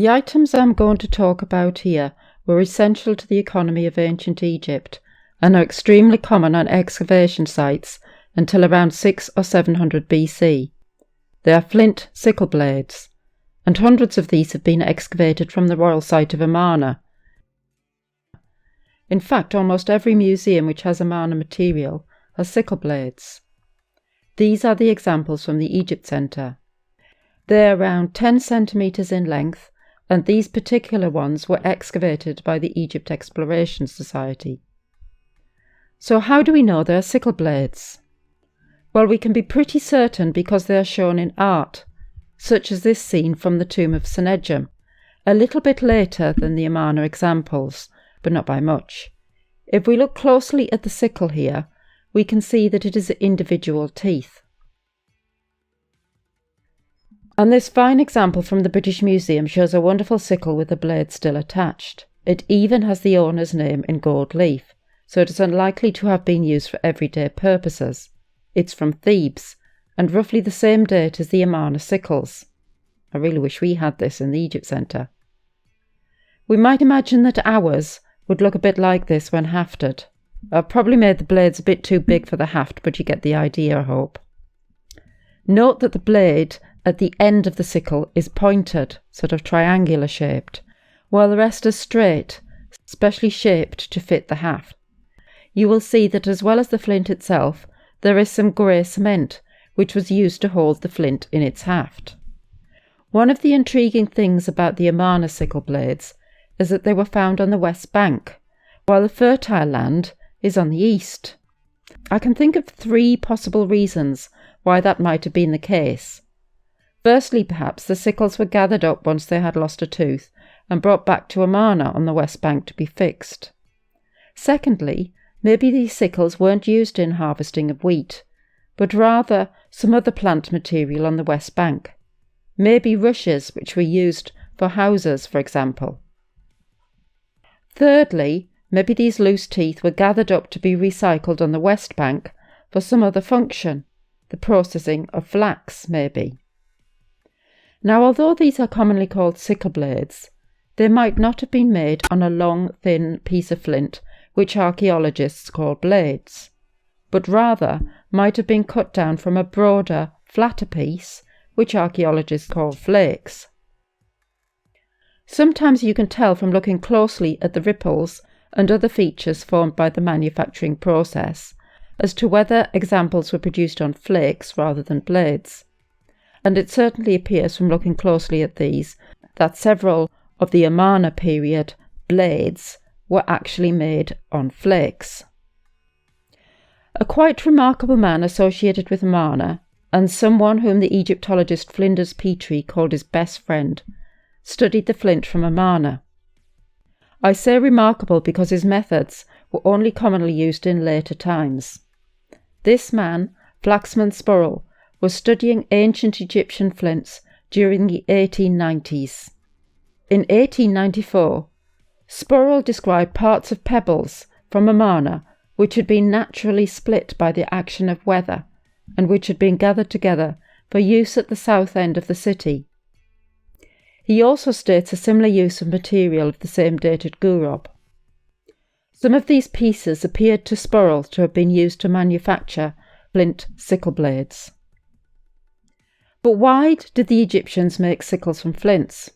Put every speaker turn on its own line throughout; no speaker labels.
The items I'm going to talk about here were essential to the economy of ancient Egypt and are extremely common on excavation sites until around 600 or 700 BC. They are flint sickle blades, and hundreds of these have been excavated from the royal site of Amarna. In fact, almost every museum which has Amarna material has sickle blades. These are the examples from the Egypt Centre. They are around 10 centimetres in length, and these particular ones were excavated by the Egypt Exploration Society. So how do we know they are sickle blades? Well, we can be pretty certain because they are shown in art, such as this scene from the tomb of Sennacherib, a little bit later than the Amarna examples, but not by much. If we look closely at the sickle here, we can see that it is individual teeth. And this fine example from the British Museum shows a wonderful sickle with the blade still attached. It even has the owner's name in gold leaf, so it is unlikely to have been used for everyday purposes. It's from Thebes, and roughly the same date as the Amarna sickles. I really wish we had this in the Egypt Centre. We might imagine that ours would look a bit like this when hafted. I've probably made the blades a bit too big for the haft, but you get the idea, I hope. Note that the blade at the end of the sickle is pointed, sort of triangular shaped, while the rest is straight, specially shaped to fit the haft. You will see that as well as the flint itself, there is some grey cement, which was used to hold the flint in its haft. One of the intriguing things about the Amarna sickle blades is that they were found on the west bank, while the fertile land is on the east. I can think of 3 possible reasons why that might have been the case. Firstly, perhaps the sickles were gathered up once they had lost a tooth and brought back to Amarna on the west bank to be fixed. Secondly, maybe these sickles weren't used in harvesting of wheat, but rather some other plant material on the west bank. Maybe rushes which were used for houses, for example. Thirdly, maybe these loose teeth were gathered up to be recycled on the west bank for some other function, the processing of flax, maybe. Now, although these are commonly called sickle blades, they might not have been made on a long, thin piece of flint, which archaeologists call blades, but rather might have been cut down from a broader, flatter piece, which archaeologists call flakes. Sometimes you can tell from looking closely at the ripples and other features formed by the manufacturing process as to whether examples were produced on flakes rather than blades. And it certainly appears from looking closely at these that several of the Amarna period blades were actually made on flakes. A quite remarkable man associated with Amarna, and someone whom the Egyptologist Flinders Petrie called his best friend, studied the flint from Amarna. I say remarkable because his methods were only commonly used in later times. This man, Flaxman Spurrell, was studying ancient Egyptian flints during the 1890s. In 1894, Spurrell described parts of pebbles from Amarna which had been naturally split by the action of weather and which had been gathered together for use at the south end of the city. He also states a similar use of material of the same date at Gurob. Some of these pieces appeared to Spurrell to have been used to manufacture flint sickle blades. But why did the Egyptians make sickles from flints?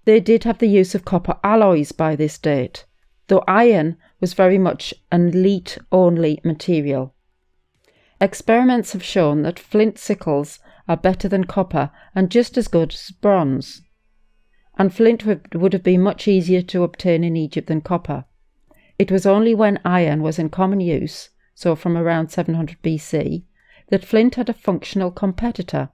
They did have the use of copper alloys by this date, though iron was very much an elite-only material. Experiments have shown that flint sickles are better than copper and just as good as bronze. And flint would have been much easier to obtain in Egypt than copper. It was only when iron was in common use, so from around 700 BC, that flint had a functional competitor.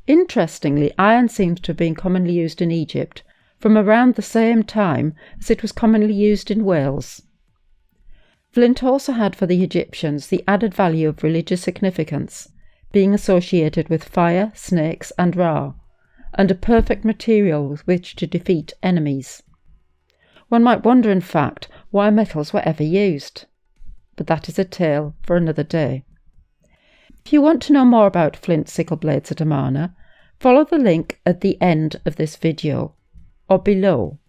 Interestingly, iron seems to have been commonly used in Egypt from around the same time as it was commonly used in Wales. Flint also had for the Egyptians the added value of religious significance, being associated with fire, snakes and Ra, and a perfect material with which to defeat enemies. One might wonder, in fact, why metals were ever used. But that is a tale for another day. If you want to know more about flint sickle blades at Amarna, follow the link at the end of this video. or below.